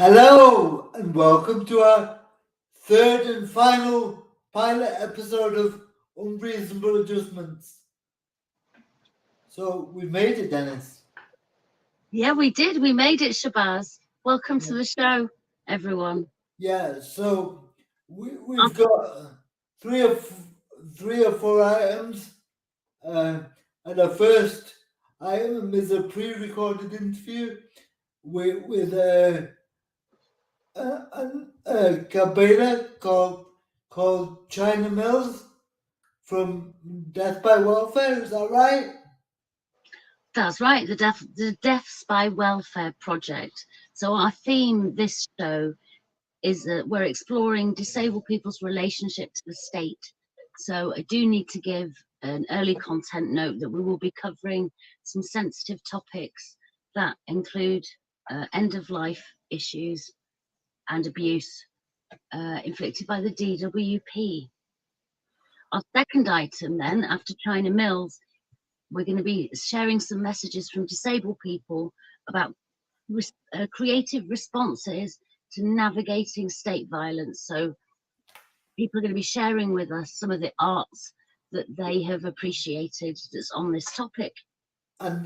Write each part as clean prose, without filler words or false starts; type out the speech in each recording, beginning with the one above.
Hello and welcome to our third and final pilot episode of Unreasonable Adjustments. So we made it, Dennis. Yeah, we did. We made it, Shabazz. Welcome to the show, everyone. Yeah, so we've got three or four items. And our first item is a pre-recorded interview with a campaigner called China Mills from Death by Welfare. Is that right? That's right, the Deaths by Welfare Project. So our theme this show is that we're exploring disabled people's relationship to the state. So I do need to give an early content note that we will be covering some sensitive topics that include end-of-life issues and abuse inflicted by the DWP. Our second item then, after China Mills, we're going to be sharing some messages from disabled people about creative responses to navigating state violence. So people are going to be sharing with us some of the arts that they have appreciated that's on this topic. And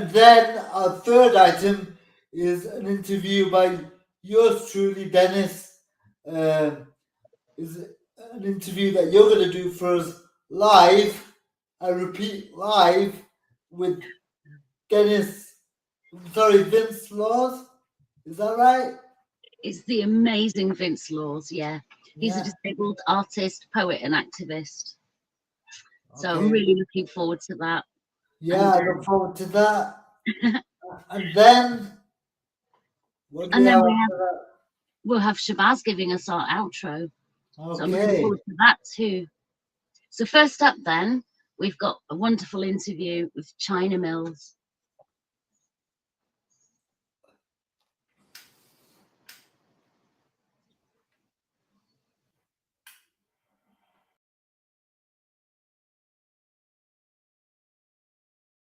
then our third item is an interview by yours truly, Dennis. Is an interview that you're going to do for us live. I repeat, live with Vince Laws. Is that right? It's the amazing Vince Laws, yeah. He's a disabled artist, poet, and activist. So I'm really looking forward to that. Yeah, I look forward to that. And then we'll have Shabazz giving us our outro. Okay. So I'm looking forward to that too. So first up then, we've got a wonderful interview with China Mills.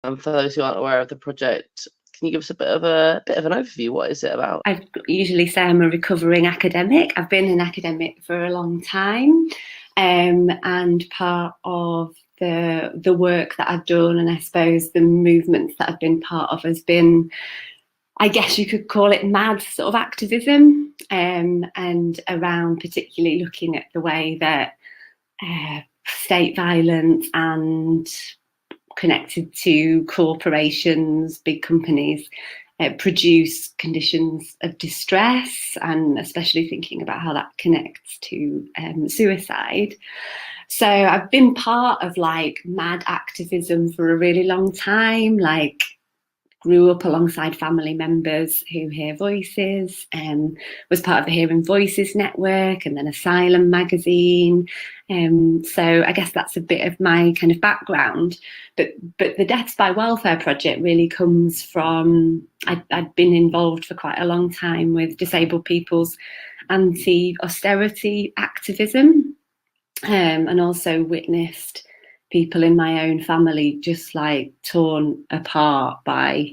And for those who aren't aware of the project, can you give us a bit of an overview? What is it about? I usually say I'm a recovering academic. I've been an academic for a long time, and part of the work that I've done, and I suppose the movements that I've been part of, has been, I guess you could call it, mad sort of activism, and around particularly looking at the way that state violence and connected to corporations, big companies, produce conditions of distress, and especially thinking about how that connects to suicide. So I've been part of like mad activism for a really long time, like grew up alongside family members who hear voices, and was part of the Hearing Voices network and then Asylum magazine. So I guess that's a bit of my kind of background. But the Deaths by Welfare project really comes from, I'd been involved for quite a long time with disabled people's anti-austerity activism, and also witnessed people in my own family just like torn apart by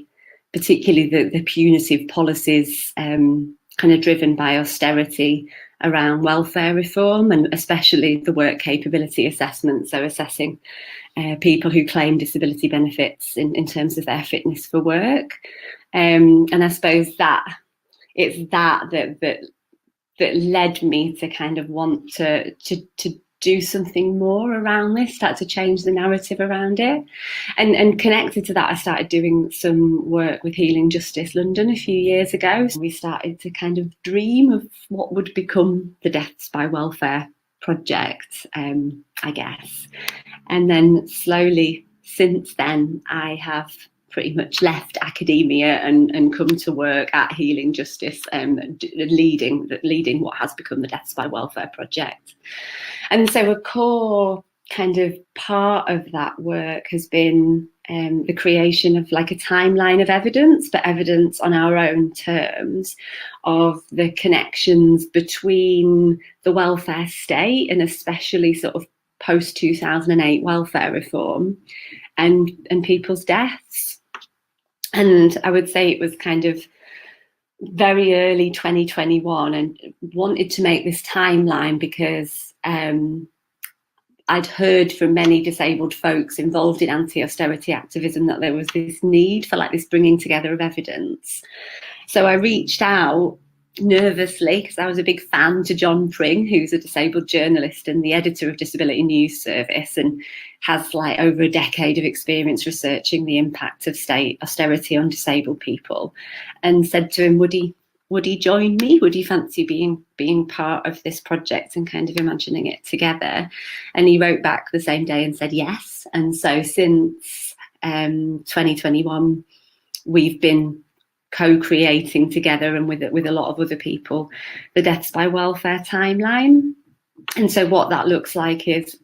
particularly the punitive policies kind of driven by austerity around welfare reform, and especially the work capability assessment, so assessing people who claim disability benefits in terms of their fitness for work. And I suppose that it's that led me to kind of want to do something more around this, start to change the narrative around it. And connected to that, I started doing some work with Healing Justice London a few years ago. So we started to kind of dream of what would become the Deaths by Welfare project, I guess. And then slowly since then, I have pretty much left academia and come to work at Healing Justice, leading what has become the Deaths by Welfare project. And so a core kind of part of that work has been the creation of like a timeline of evidence, but evidence on our own terms, of the connections between the welfare state, and especially sort of post-2008 welfare reform, and people's deaths. And I would say it was kind of very early 2021 and wanted to make this timeline because I'd heard from many disabled folks involved in anti-austerity activism that there was this need for like this bringing together of evidence. So I reached out nervously because I was a big fan to John Pring, who's a disabled journalist and the editor of Disability News Service and has like over a decade of experience researching the impact of state austerity on disabled people, and said to him, would he join me? Would he fancy being part of this project and kind of imagining it together? And he wrote back the same day and said yes. And so since 2021, we've been co-creating together and with a lot of other people the Deaths by Welfare timeline. And so what that looks like is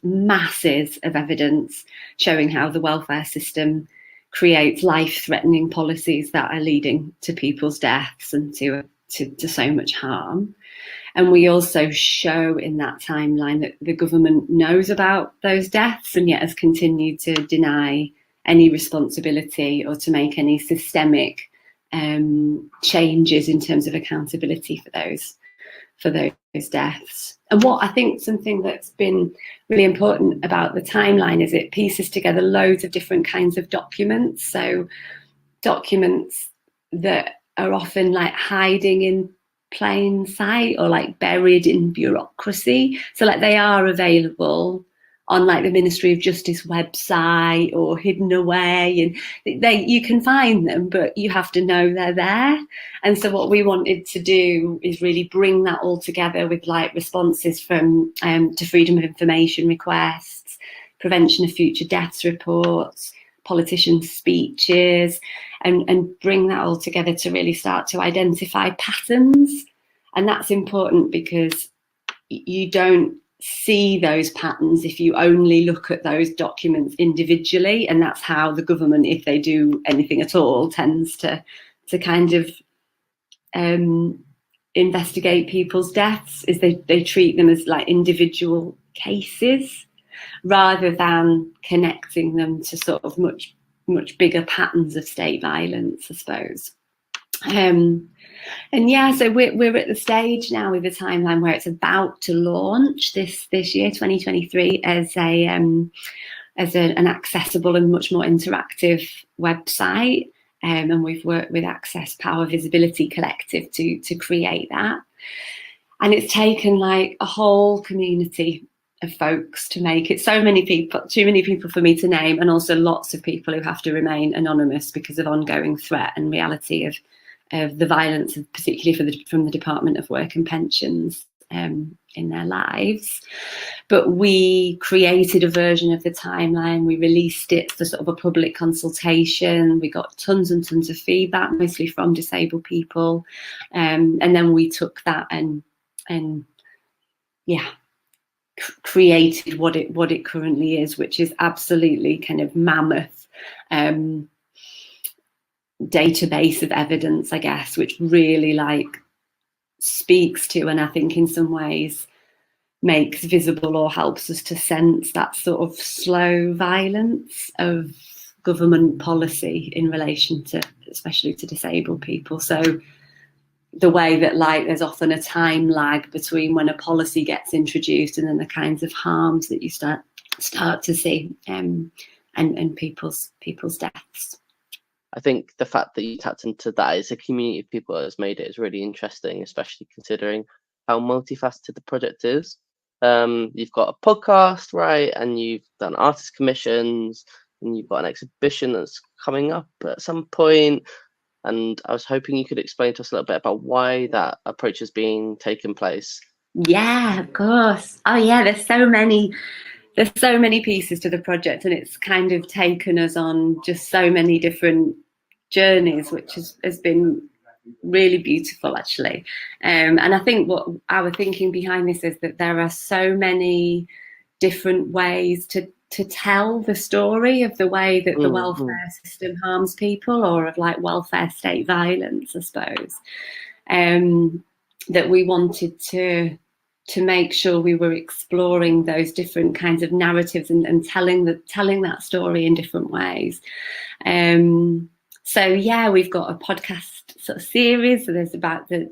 masses of evidence showing how the welfare system creates life-threatening policies that are leading to people's deaths and to so much harm. And we also show in that timeline that the government knows about those deaths and yet has continued to deny any responsibility or to make any systemic changes in terms of accountability for those deaths. And what I think something that's been really important about the timeline is it pieces together loads of different kinds of documents. So documents that are often like hiding in plain sight or like buried in bureaucracy. So like they are available on like the Ministry of Justice website or hidden away, and you can find them, but you have to know they're there. And so what we wanted to do is really bring that all together with like responses from to freedom of information requests, prevention of future deaths reports, politicians' speeches, and bring that all together to really start to identify patterns. And that's important because you don't see those patterns if you only look at those documents individually, and that's how the government, if they do anything at all, tends to kind of investigate people's deaths, is they treat them as like individual cases rather than connecting them to sort of much bigger patterns of state violence, I suppose. And yeah, so we're at the stage now with the timeline where it's about to launch this year, 2023, as an accessible and much more interactive website. And we've worked with Access Power Visibility Collective to create that. And it's taken like a whole community of folks to make it. So many people, too many people for me to name, and also lots of people who have to remain anonymous because of ongoing threat and reality of the violence, particularly from the Department of Work and Pensions in their lives. But we created a version of the timeline, we released it for sort of a public consultation, we got tons and tons of feedback, mostly from disabled people, and then we took that and created what it currently is, which is absolutely kind of mammoth database of evidence, I guess, which really like speaks to, and I think in some ways makes visible or helps us to sense that sort of slow violence of government policy in relation to, especially to disabled people. So the way that like there's often a time lag between when a policy gets introduced and then the kinds of harms that you start to see and people's deaths. I think the fact that you tapped into that as a community of people that has made it is really interesting, especially considering how multifaceted the project is. You've got a podcast, right? And you've done artist commissions, and you've got an exhibition that's coming up at some point. And I was hoping you could explain to us a little bit about why that approach is being taken place. Yeah, of course. Oh yeah, there's so many pieces to the project, and it's kind of taken us on just so many different journeys, which has been really beautiful, actually. And I think what our thinking behind this is that there are so many different ways to tell the story of the way that the welfare system harms people, or of like welfare state violence, I suppose. That we wanted to make sure we were exploring those different kinds of narratives and telling that story in different ways. So yeah, we've got a podcast sort of series. So there's about the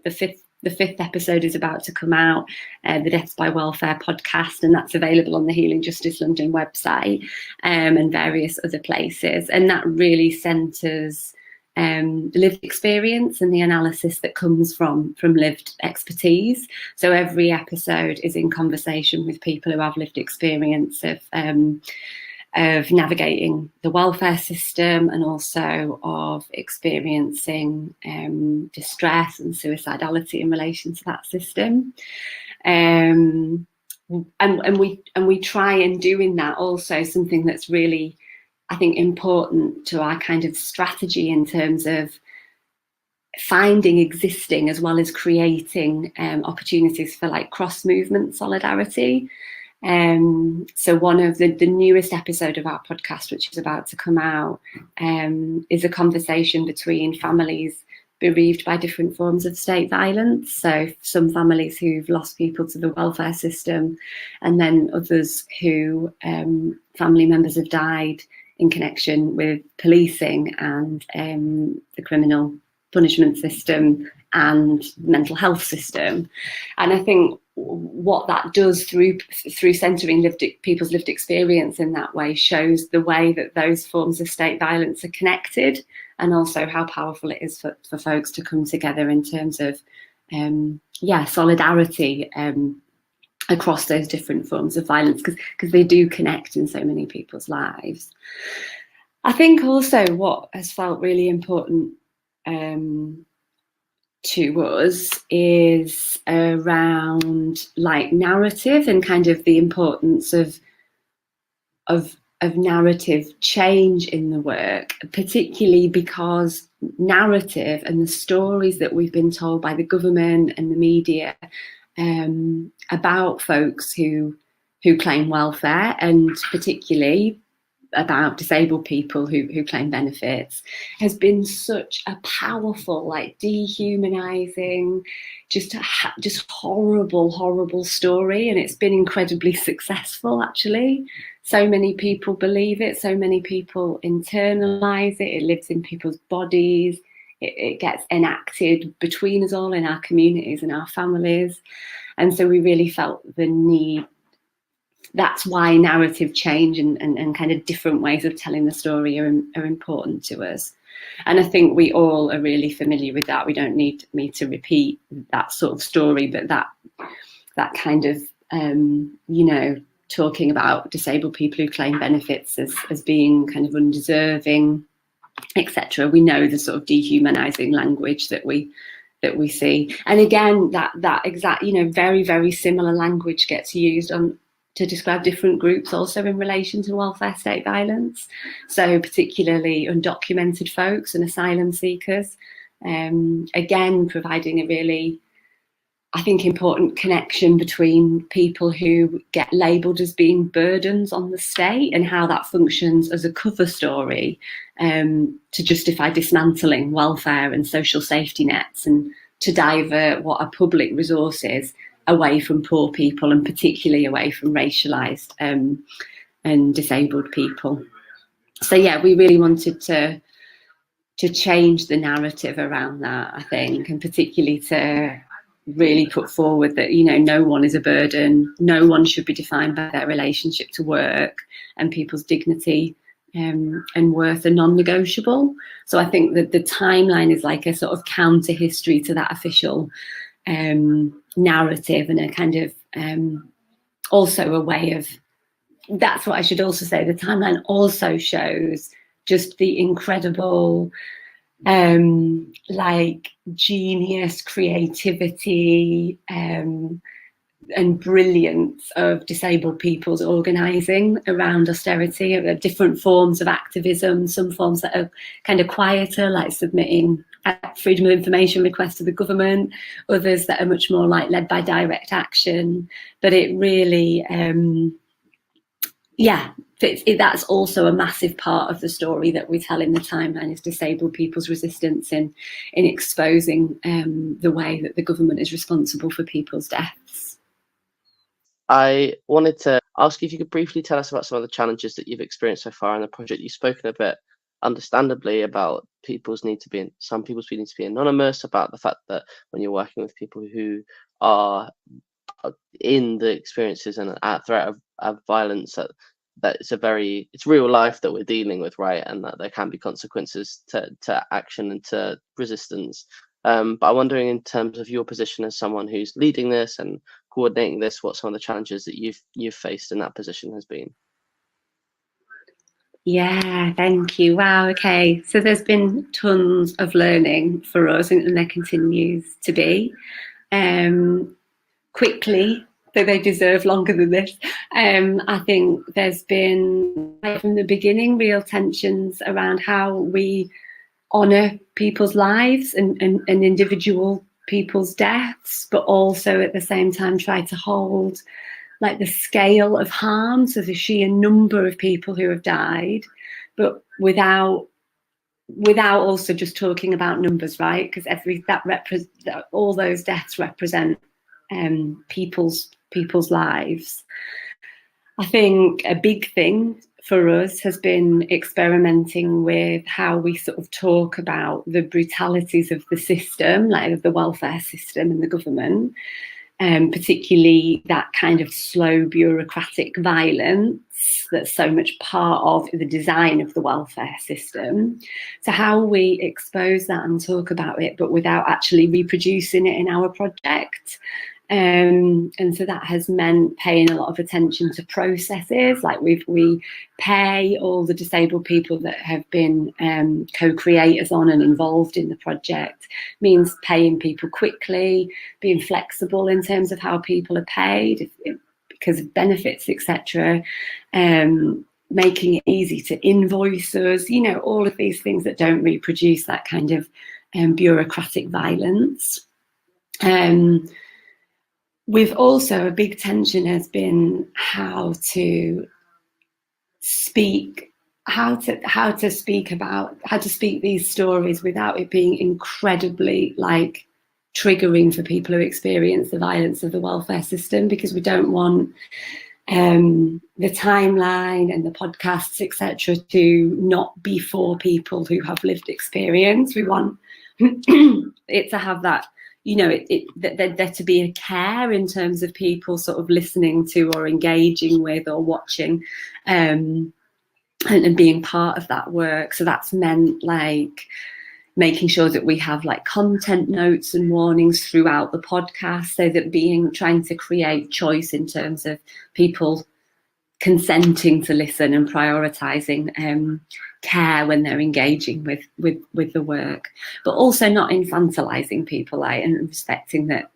fifth episode is about to come out, the Deaths by Welfare podcast, and that's available on the Healing Justice London website, and various other places. And that really centres lived experience and the analysis that comes from lived expertise. So every episode is in conversation with people who have lived experience of navigating the welfare system, and also of experiencing distress and suicidality in relation to that system. And we try and do in that also something that's really, I think, important to our kind of strategy in terms of finding existing as well as creating opportunities for like cross-movement solidarity. So one of the newest episode of our podcast, which is about to come out, is a conversation between families bereaved by different forms of state violence. So some families who've lost people to the welfare system, and then others who family members have died in connection with policing and the criminal punishment system and mental health system. And I think what that does through centering people's lived experience in that way shows the way that those forms of state violence are connected, and also how powerful it is for folks to come together in terms of solidarity across those different forms of violence, because they do connect in so many people's lives. I think also what has felt really important to us is around like narrative and kind of the importance of narrative change in the work, particularly because narrative and the stories that we've been told by the government and the media about folks who claim welfare, and particularly about disabled people who claim benefits, has been such a powerful, like dehumanizing, just horrible story. And it's been incredibly successful, actually. So many people believe it, so many people internalize it, it lives in people's bodies, it gets enacted between us all in our communities and our families. And so we really felt the need. That's why narrative change and kind of different ways of telling the story are important to us. And I think we all are really familiar with that. We don't need me to repeat that sort of story, but that kind of, talking about disabled people who claim benefits as being kind of undeserving, etc. We know the sort of dehumanizing language that we see. And again, that exact, very, very similar language gets used to describe different groups also in relation to welfare state violence. So particularly undocumented folks and asylum seekers, again, providing a really, I think, important connection between people who get labelled as being burdens on the state and how that functions as a cover story to justify dismantling welfare and social safety nets, and to divert what are public resources away from poor people, and particularly away from racialised and disabled people. So yeah, we really wanted to change the narrative around that, I think, and particularly to really put forward that, no one is a burden, no one should be defined by their relationship to work, and people's dignity and worth are non-negotiable. So I think that the timeline is like a sort of counter history to that official narrative, and a kind of also a way of, that's what I should also say, the timeline also shows just the incredible like genius, creativity and brilliance of disabled people's organising around austerity, of different forms of activism, some forms that are kind of quieter, like submitting freedom of information requests to the government, others that are much more like led by direct action. But it really, that's also a massive part of the story that we tell in the timeline, is disabled people's resistance in exposing the way that the government is responsible for people's deaths. I wanted to ask if you could briefly tell us about some of the challenges that you've experienced so far in the project. You've spoken a bit, understandably, about people's need to be some people's need to be anonymous, about the fact that when you're working with people who are in the experiences and at threat of violence, that it's real life that we're dealing with, right? And that there can be consequences to action and to resistance. But I'm wondering, in terms of your position as someone who's leading this and coordinating this, what some of the challenges that you've faced in that position has been. Yeah, thank you. Wow, okay. So there's been tons of learning for us, and there continues to be. Quickly, though they deserve longer than this, I think there's been, right from the beginning, real tensions around how we honour people's lives and individual people's deaths, but also at the same time try to hold like the scale of harm, so the sheer number of people who have died, but without also just talking about numbers, right? Because all those deaths represent people's lives. I think a big thing for us has been experimenting with how we sort of talk about the brutalities of the system, like of the welfare system and the government, particularly that kind of slow bureaucratic violence that's so much part of the design of the welfare system. So how we expose that and talk about it, but without actually reproducing it in our project. And so that has meant paying a lot of attention to processes, like we pay all the disabled people that have been co-creators on and involved in the project, means paying people quickly, being flexible in terms of how people are paid because of benefits, etc. Making it easy to invoice us, you know, all of these things that don't reproduce that kind of bureaucratic violence. We've also, a big tension has been how to speak these stories without it being incredibly like triggering for people who experience the violence of the welfare system, because we don't want the timeline and the podcasts, etc., to not be for people who have lived experience. We want it to have that, you know, there to be a care in terms of people sort of listening to or engaging with or watching and being part of that work. So that's meant like making sure that we have like content notes and warnings throughout the podcast, so that trying to create choice in terms of people consenting to listen and prioritizing care when they're engaging with the work, but also not infantilizing people, like, and respecting that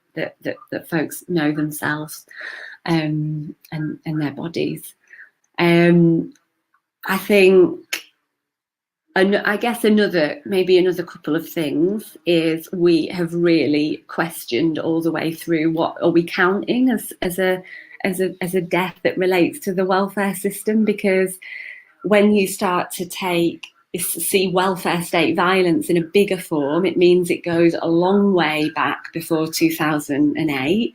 folks know themselves and their bodies. I think, I guess another couple of things is we have really questioned all the way through, what are we counting as a death that relates to the welfare system? Because when you start to see welfare state violence in a bigger form, it means it goes a long way back before 2008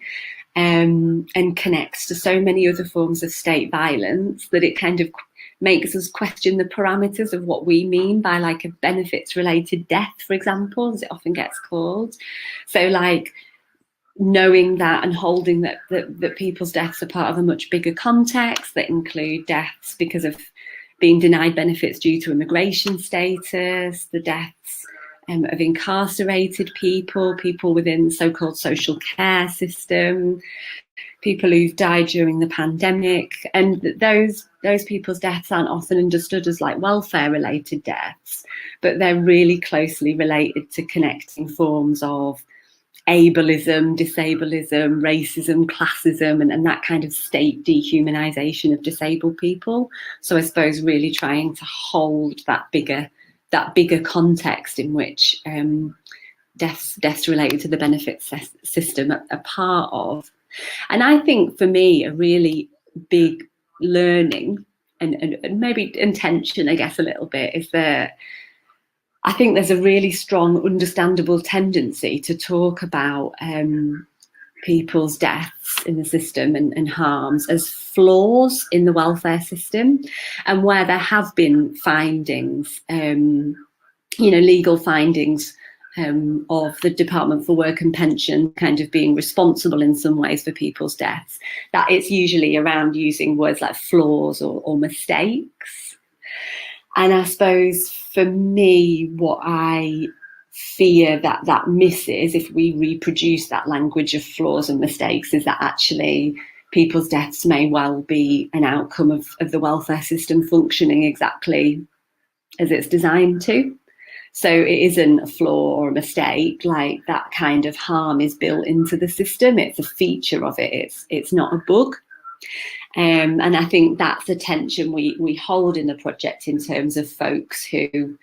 and connects to so many other forms of state violence that it kind of makes us question the parameters of what we mean by like a benefits related death, for example, as it often gets called. So like knowing that and holding that people's deaths are part of a much bigger context that include deaths because of being denied benefits due to immigration status, the deaths of incarcerated people within the so-called social care system, people who've died during the pandemic, and those people's deaths aren't often understood as like welfare related deaths, but they're really closely related to connecting forms of ableism, disableism, racism, classism, and that kind of state dehumanization of disabled people. So I suppose really trying to hold that bigger context in which deaths related to the benefits system are part of. And I think for me, a really big learning and maybe intention, I guess, a little bit, is that I think there's a really strong, understandable tendency to talk about people's deaths in the system and harms as flaws in the welfare system, and where there have been findings legal findings of the Department for Work and Pension kind of being responsible in some ways for people's deaths, that it's usually around using words like flaws or mistakes. And I suppose for me, what I fear that misses if we reproduce that language of flaws and mistakes is that actually people's deaths may well be an outcome of the welfare system functioning exactly as it's designed to. So it isn't a flaw or a mistake, like that kind of harm is built into the system. It's a feature of it. It's not a bug. And I think that's a tension we hold in the project in terms of folks who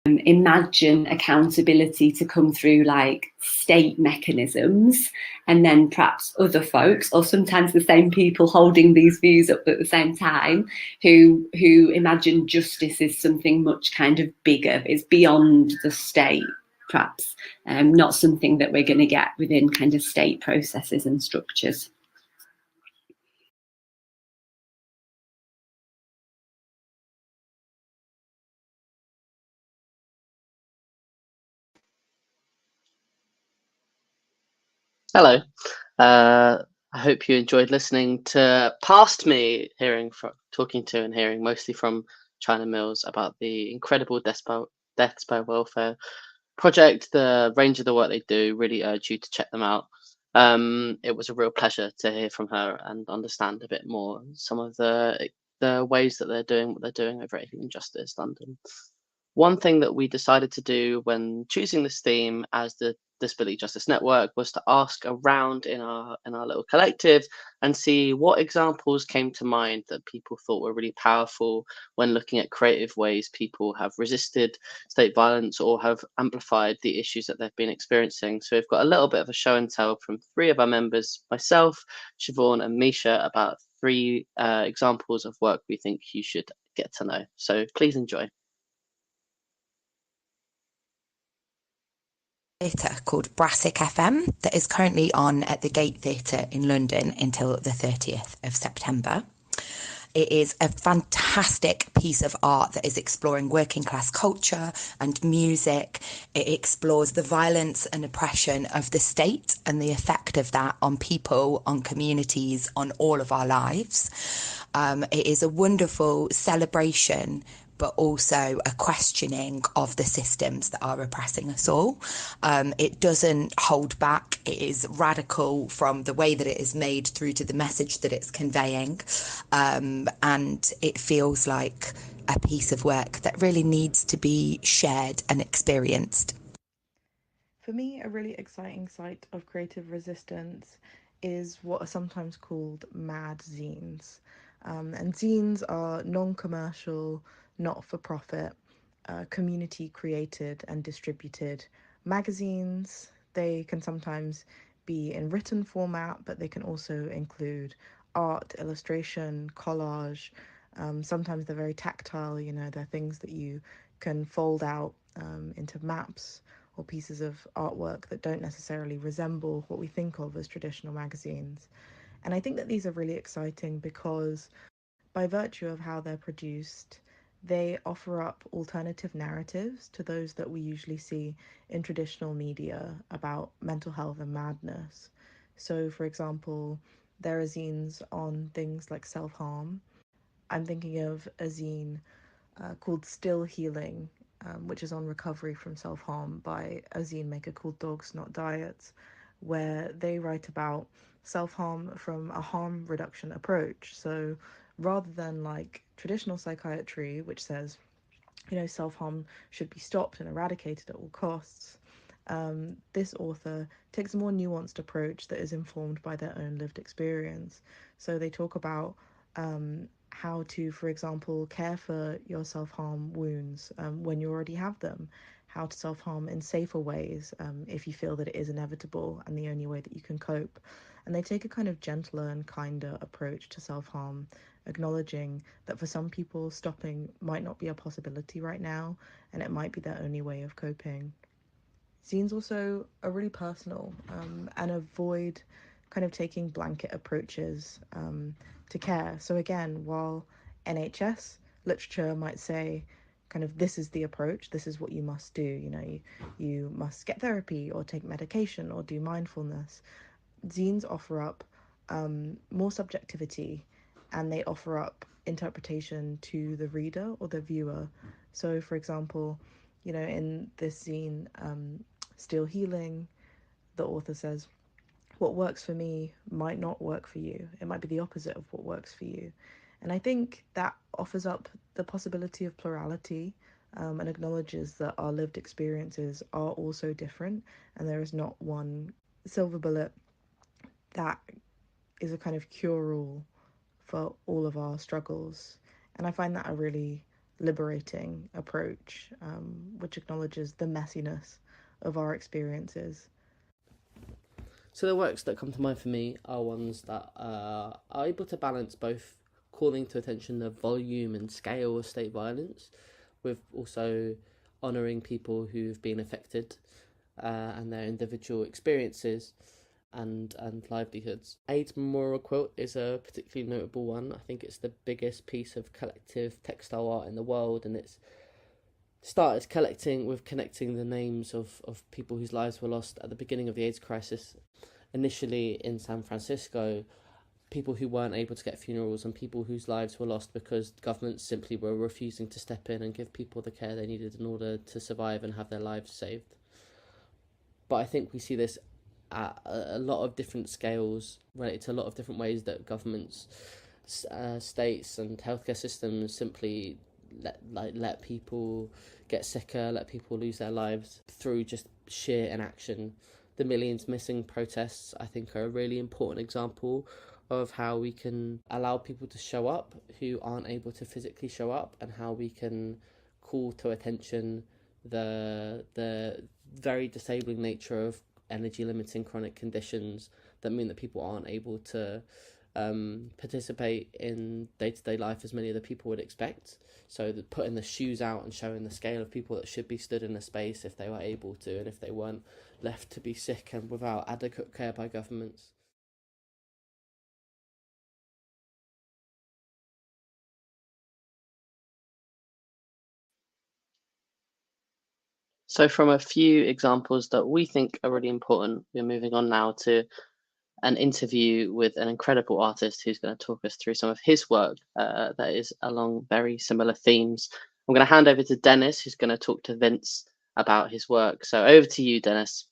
imagine accountability to come through like state mechanisms, and then perhaps other folks, or sometimes the same people holding these views up at the same time, who imagine justice is something much kind of bigger, it's beyond the state, perhaps not something that we're going to get within kind of state processes and structures. Hello. I hope you enjoyed listening to past me talking to and hearing mostly from China Mills about the incredible Deaths by Welfare project, the range of the work they do. Really urge you to check them out. It was a real pleasure to hear from her and understand a bit more some of the ways that they're doing what they're doing over at Healing Justice London. One thing that we decided to do when choosing this theme as the Disability Justice Network was to ask around in our little collective and see what examples came to mind that people thought were really powerful when looking at creative ways people have resisted state violence or have amplified the issues that they've been experiencing. So we've got a little bit of a show and tell from three of our members, myself, Siobhan and Misha, about three examples of work we think you should get to know. So please enjoy. Theatre called Brassic FM that is currently on at the Gate Theatre in London until the 30th of September. It is a fantastic piece of art that is exploring working class culture and music. It explores the violence and oppression of the state and the effect of that on people, on communities, on all of our lives. It is a wonderful celebration, but also a questioning of the systems that are oppressing us all. It doesn't hold back. It is radical from the way that it is made through to the message that it's conveying. And it feels like a piece of work that really needs to be shared and experienced. For me, a really exciting site of creative resistance is what are sometimes called mad zines. And zines are non-commercial, not-for-profit, community-created and distributed magazines. They can sometimes be in written format, but they can also include art, illustration, collage. Sometimes they're very tactile, they're things that you can fold out into maps or pieces of artwork that don't necessarily resemble what we think of as traditional magazines. And I think that these are really exciting because by virtue of how they're produced, they offer up alternative narratives to those that we usually see in traditional media about mental health and madness. So, for example, there are zines on things like self-harm. I'm thinking of a zine called Still Healing, which is on recovery from self-harm by a zine maker called Dogs Not Diets, where they write about self-harm from a harm reduction approach. So rather than like traditional psychiatry, which says, self-harm should be stopped and eradicated at all costs, this author takes a more nuanced approach that is informed by their own lived experience. So they talk about how to, for example, care for your self-harm wounds when you already have them, how to self-harm in safer ways if you feel that it is inevitable and the only way that you can cope. And they take a kind of gentler and kinder approach to self-harm, acknowledging that for some people stopping might not be a possibility right now, and it might be their only way of coping. Zines also are really personal and avoid kind of taking blanket approaches to care. So again, while NHS literature might say kind of, this is the approach, this is what you must do. You know, you must get therapy or take medication or do mindfulness. Zines offer up more subjectivity, and they offer up interpretation to the reader or the viewer. So, for example, you know, in this zine, Still Healing, the author says, what works for me might not work for you. It might be the opposite of what works for you. And I think that offers up the possibility of plurality, and acknowledges that our lived experiences are also different, and there is not one silver bullet that is a kind of cure-all for all of our struggles. And I find that a really liberating approach, which acknowledges the messiness of our experiences. So the works that come to mind for me are ones that are able to balance both calling to attention the volume and scale of state violence, with also honouring people who've been affected and their individual experiences and livelihoods. AIDS Memorial Quilt is a particularly notable one. I think it's the biggest piece of collective textile art in the world, and it's started connecting the names of people whose lives were lost at the beginning of the AIDS crisis. Initially in San Francisco, people who weren't able to get funerals and people whose lives were lost because governments simply were refusing to step in and give people the care they needed in order to survive and have their lives saved. But I think we see this at a lot of different scales, related to a lot of different ways that governments, states and healthcare systems simply let people get sicker, let people lose their lives through just sheer inaction. The Millions Missing protests, I think, are a really important example of how we can allow people to show up who aren't able to physically show up, and how we can call to attention the very disabling nature of energy limiting chronic conditions that mean that people aren't able to participate in day-to-day life as many other people would expect. So that putting the shoes out and showing the scale of people that should be stood in a space if they were able to, and if they weren't left to be sick and without adequate care by governments. So from a few examples that we think are really important, we're moving on now to an interview with an incredible artist who's going to talk us through some of his work that is along very similar themes. I'm going to hand over to Dennis, who's going to talk to Vince about his work. So over to you, Dennis.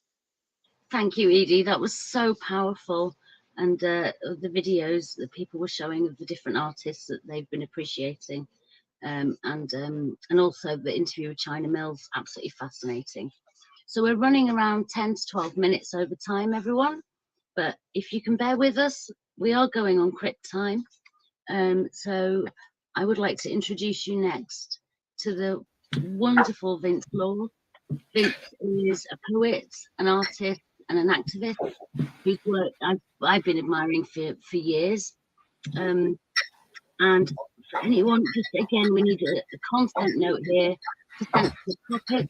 Thank you, Edie. That was so powerful. And the videos that people were showing of the different artists that they've been appreciating. And also the interview with China Mills, absolutely fascinating. So we're running around 10 to 12 minutes over time, everyone. But if you can bear with us, we are going on crit time. So I would like to introduce you next to the wonderful Vince Law. Vince is a poet, an artist, and an activist whose work I've been admiring for years. And for anyone, just again, we need a content note here to sensitive topic.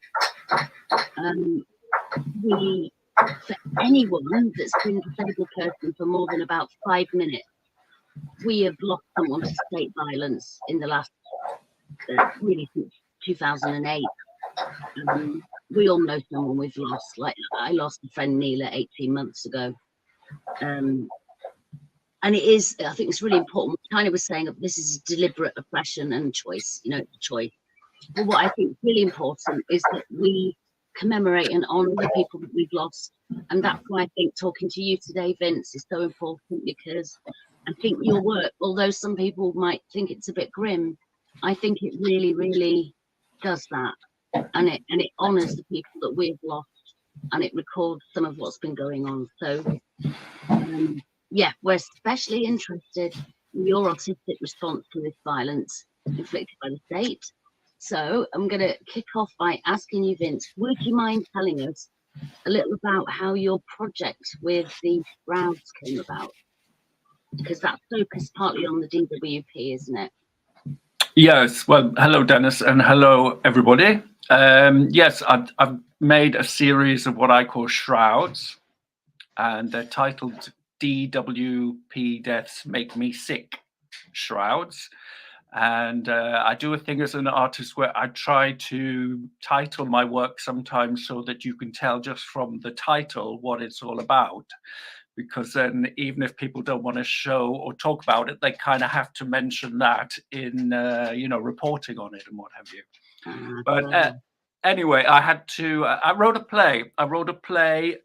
For anyone that's been a disabled person for more than about 5 minutes, we have lost someone to state violence in the last, really since 2008. We all know someone we've lost. Like I lost a friend, Neela, 18 months ago. And it is, I think it's really important. China was saying that this is deliberate oppression and choice, choice. But what I think is really important is that we commemorate and honour the people that we've lost. And that's why I think talking to you today, Vince, is so important, because I think your work, although some people might think it's a bit grim, I think it really, really does that. And it honours the people that we've lost, and it records some of what's been going on. So, yeah, we're especially interested in your artistic response to this violence inflicted by the state. So I'm going to kick off by asking you, Vince, would you mind telling us a little about how your project with the Shrouds came about? Because that's focused partly on the DWP, isn't it? Yes. Well, hello, Dennis, and hello, everybody. Yes, I've made a series of what I call shrouds, and they're titled DWP Deaths Make Me Sick Shrouds. And I do a thing as an artist where I try to title my work sometimes so that you can tell just from the title what it's all about. Because then even if people don't want to show or talk about it, they kind of have to mention that in, reporting on it and what have you. But anyway, I wrote a play.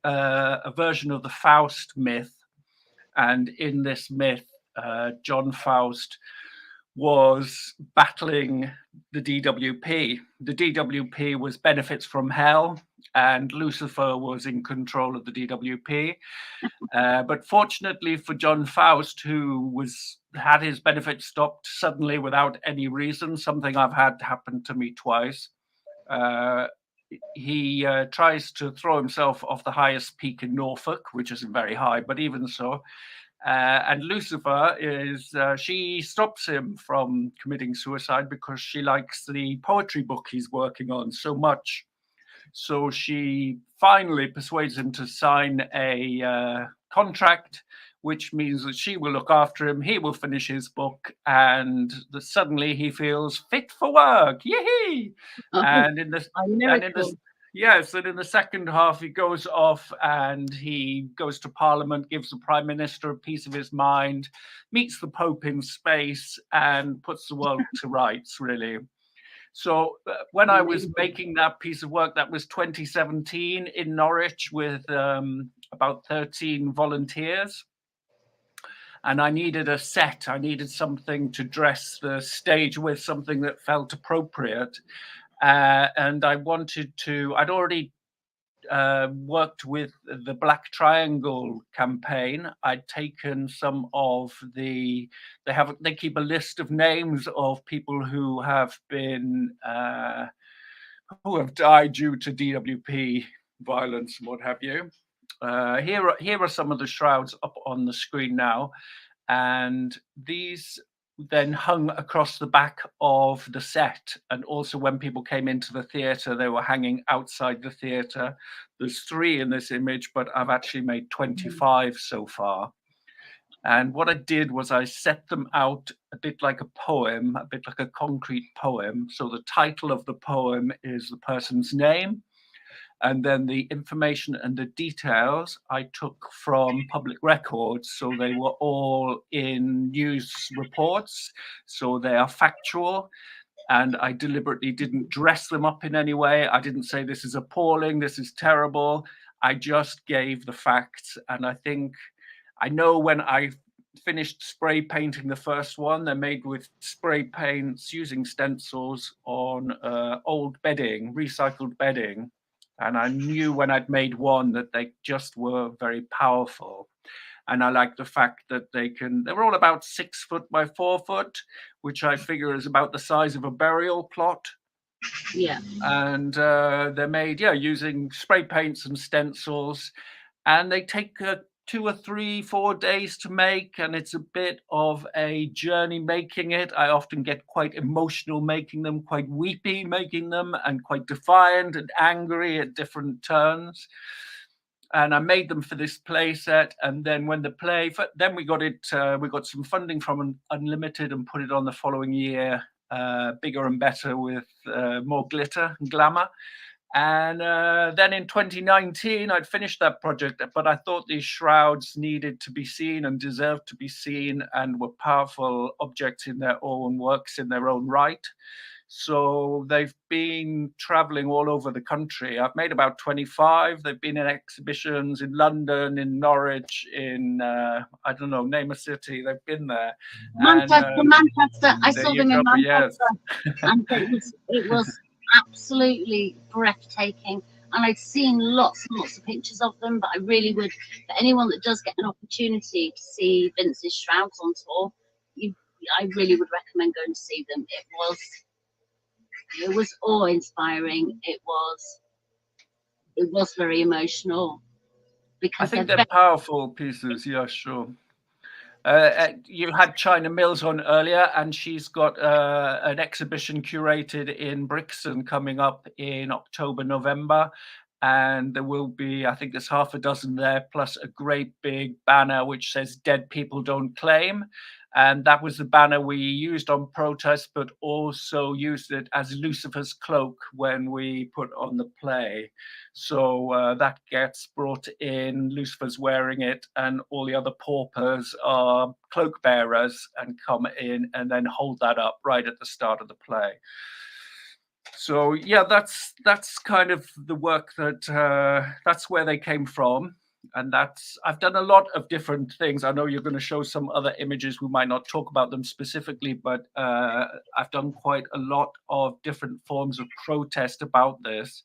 A version of the Faust myth. And in this myth, John Faust was battling the DWP. The DWP was benefits from hell, and Lucifer was in control of the DWP. But fortunately for John Faust, who had his benefits stopped suddenly without any reason, something I've had happen to me twice, he tries to throw himself off the highest peak in Norfolk, which isn't very high, but even so. And Lucifer she stops him from committing suicide because she likes the poetry book he's working on so much. So she finally persuades him to sign a contract, which means that she will look after him, he will finish his book, and suddenly he feels fit for work. Yee! And in the second half, he goes off and he goes to Parliament, gives the Prime Minister a piece of his mind, meets the Pope in space, and puts the world to rights, really. So when I was making that piece of work, that was 2017 in Norwich with about 13 volunteers. And I needed a set. I needed something to dress the stage with, something that felt appropriate. And I'd already worked with the Black Triangle campaign. I'd taken some of they keep a list of names of people who have been who have died due to DWP violence and what have you. Here are some of the shrouds up on the screen now, and these then hung across the back of the set. And also when people came into the theatre, they were hanging outside the theatre. There's 3 in this image, but I've actually made 25 so far. And what I did was I set them out a bit like a poem, a bit like a concrete poem. So the title of the poem is the person's name. And then the information and the details I took from public records. So they were all in news reports. So they are factual. And I deliberately didn't dress them up in any way. I didn't say this is appalling, this is terrible. I just gave the facts. And I know when I finished spray painting the first one, they're made with spray paints using stencils on old bedding, recycled bedding. And I knew when I'd made one that they just were very powerful. And I like the fact that they're all about 6 foot by 4 foot, which I figure is about the size of a burial plot. Yeah. And they're made, using spray paints and stencils. And they take 2 or 3, 4 days to make, and it's a bit of a journey making it. I often get quite emotional making them, quite weepy making them, and quite defiant and angry at different turns. And I made them for this play set, and then when then we got some funding from Unlimited and put it on the following year, bigger and better with more glitter and glamour. And then in 2019, I'd finished that project, but I thought these shrouds needed to be seen and deserved to be seen and were powerful objects in their own works, in their own right. So they've been traveling all over the country. I've made about 25. They've been in exhibitions in London, in Norwich, in, name a city. They've been there. Manchester. I saw them in Manchester. Yes. And it was absolutely breathtaking. And I'd seen lots and lots of pictures of them, but I really would, for anyone that does get an opportunity to see Vince's shrouds on tour, I really would recommend going to see them. It was awe-inspiring. It was very emotional. Because I think they're powerful pieces, yeah, sure. You had China Mills on earlier, and she's got an exhibition curated in Brixton coming up in October, November. And there will be, I think there's half a dozen there, plus a great big banner which says "Dead People Don't Claim." And that was the banner we used on protest, but also used it as Lucifer's cloak when we put on the play. So that gets brought in, Lucifer's wearing it, and all the other paupers are cloak bearers and come in and then hold that up right at the start of the play. So yeah, that's kind of the work that that's where they came from. And I've done a lot of different things. I know you're going to show some other images. We might not talk about them specifically, but I've done quite a lot of different forms of protest about this.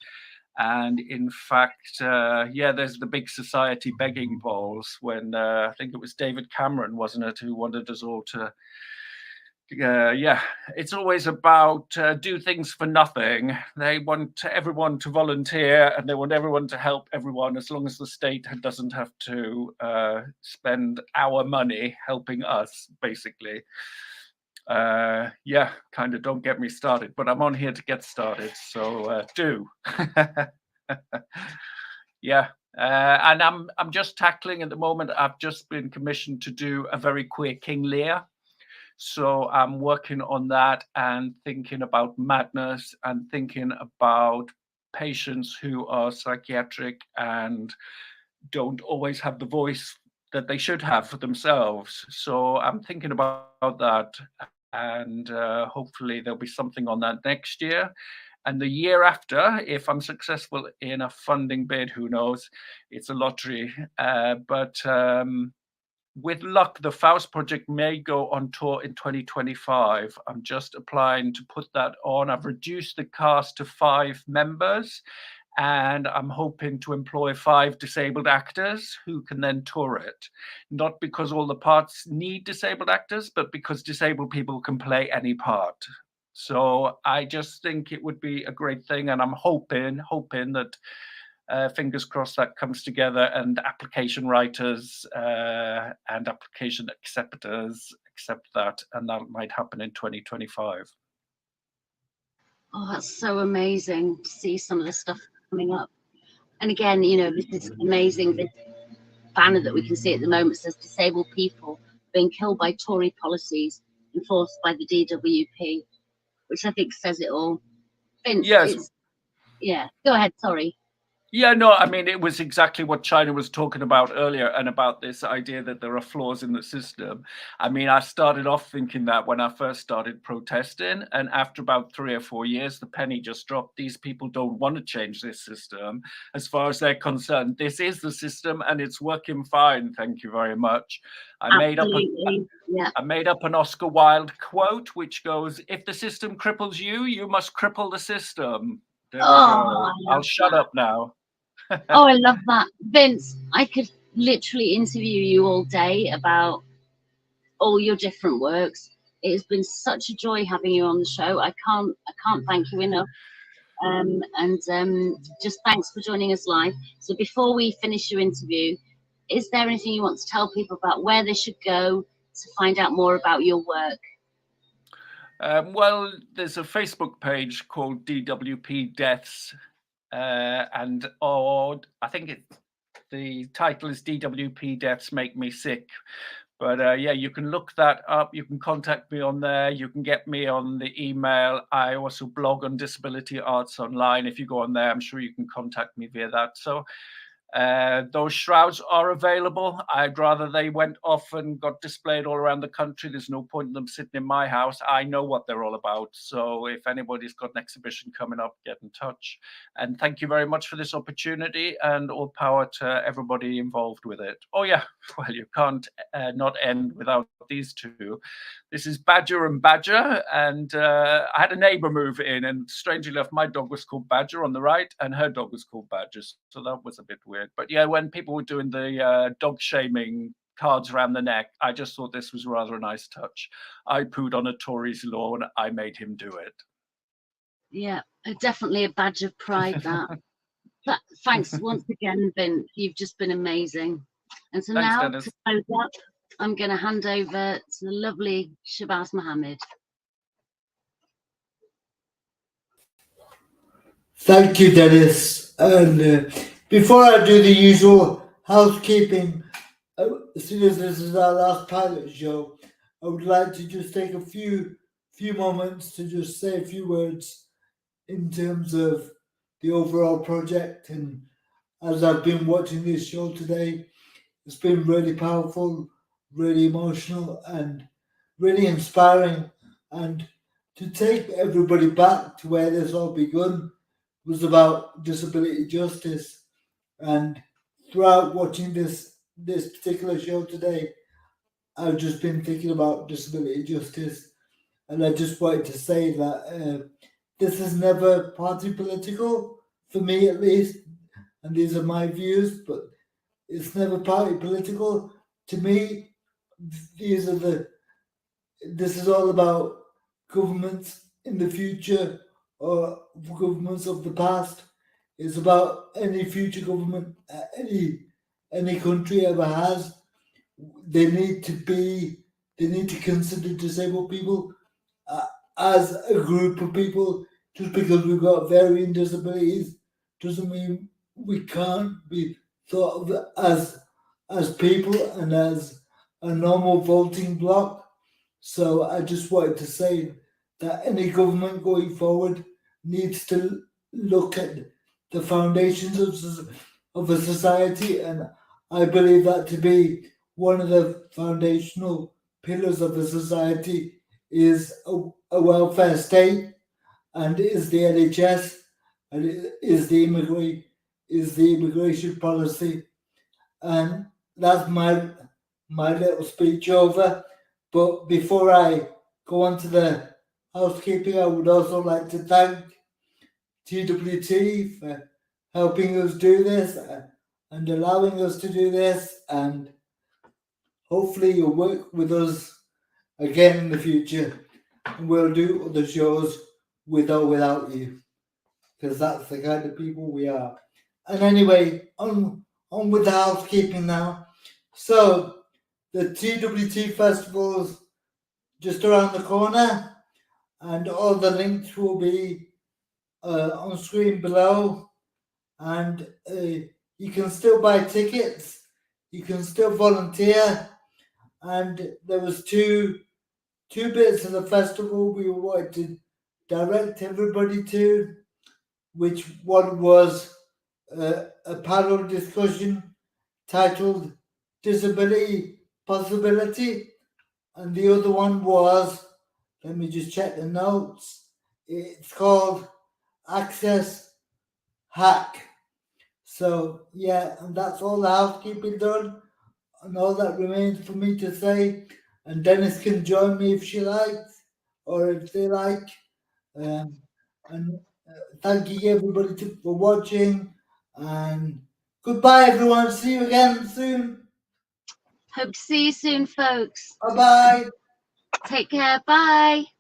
And in fact, yeah, there's the big society begging bowls when I think it was David Cameron, wasn't it, who wanted us all to yeah, it's always about do things for nothing. They want everyone to volunteer and they want everyone to help everyone, as long as the state doesn't have to spend our money helping us, basically. Yeah, kind of don't get me started, but I'm on here to get started, so do. Yeah. And I'm just tackling at the moment, I've just been commissioned to do a very queer King Lear. So I'm working on that and thinking about madness and thinking about patients who are psychiatric and don't always have the voice that they should have for themselves. So I'm thinking about that, and hopefully there'll be something on that next year. And the year after, if I'm successful in a funding bid, who knows, it's a lottery. But with luck, the Faust project may go on tour in 2025. I'm just applying to put that on. I've reduced the cast to 5 members, and I'm hoping to employ 5 disabled actors who can then tour it. Not because all the parts need disabled actors, but because disabled people can play any part. So I just think it would be a great thing, and I'm hoping that fingers crossed that comes together, and application writers and application acceptors accept that, and that might happen in 2025. Oh, that's so amazing to see some of the stuff coming up. And again, you know, this is amazing. This banner that we can see at the moment says disabled people being killed by Tory policies enforced by the DWP, which I think says it all. Vince, yes. Yeah, go ahead, sorry. Yeah, no, I mean, it was exactly what China was talking about earlier, and about this idea that there are flaws in the system. I mean, I started off thinking that when I first started protesting, and after about 3 or 4 years, the penny just dropped. These people don't want to change this system. As far as they're concerned, this is the system and it's working fine. Thank you very much. I made up an Oscar Wilde quote, which goes, "If the system cripples you, you must cripple the system." There we go. I'll shut up now. Oh, I love that. Vince, I could literally interview you all day about all your different works. It has been such a joy having you on the show. I can't thank you enough. Just thanks for joining us live. So before we finish your interview, is there anything you want to tell people about where they should go to find out more about your work? Well, there's a Facebook page called DWP Deaths, and I think the title is DWP Deaths Make Me Sick. But yeah, you can look that up. You can contact me on there. You can get me on the email. I also blog on Disability Arts Online. If you go on there, I'm sure you can contact me via that. So those shrouds are available. I'd rather they went off and got displayed all around the country. There's no point in them sitting in my house. I know what they're all about. So if anybody's got an exhibition coming up, get in touch. And thank you very much for this opportunity, and all power to everybody involved with it. Oh yeah, well, you can't not end without these two. This is Badger and Badger, and I had a neighbor move in, and strangely enough, my dog was called Badger on the right and her dog was called Badger. So that was a bit weird. But yeah, when people were doing the dog shaming cards around the neck, I just thought this was rather a nice touch. I pooed on a Tory's lawn. I made him do it. Yeah, definitely a badge of pride, that. Thanks once again, Vince. You've just been amazing. And so now, Dennis, to close up, I'm going to hand over to the lovely Shabazz Mohammed. Thank you, Dennis. And before I do the usual housekeeping, as soon as this is our last pilot show, I would like to just take a few moments to just say a few words in terms of the overall project. And as I've been watching this show today, it's been really powerful, really emotional, and really inspiring. And to take everybody back to where this all begun was about disability justice. And throughout watching this particular show today, I've just been thinking about disability justice. And I just wanted to say that this is never party political, for me at least, and these are my views, but it's never party political. To me, this is all about governments in the future or governments of the past. It's about any future government any country ever has. They need to consider disabled people as a group of people. Just because we've got varying disabilities doesn't mean we can't be thought of as people and as a normal voting bloc. So I just wanted to say that any government going forward needs to look at the foundations of a society, and I believe that to be one of the foundational pillars of a society is a welfare state, and is the NHS, and is the immigration policy. And that's my little speech over. But before I go on to the housekeeping, I would also like to thank TWT for helping us do this and allowing us to do this, and hopefully you'll work with us again in the future, and we'll do other shows with or without you, because that's the kind of people we are. And anyway, on with the housekeeping now. So the TWT Festival's just around the corner, and all the links will be on screen below. And you can still buy tickets, you can still volunteer, and there was two bits of the festival we wanted to direct everybody to, which one was a panel discussion titled Disability Possibility, and the other one was, let me just check the notes, it's called Access Hack. So yeah, and that's all the housekeeping done, and all that remains for me to say. And Dennis can join me if she likes, or if they like. And thank you everybody for watching, and goodbye everyone. See you again soon. Hope to see you soon, folks. Bye bye. Take care. Bye.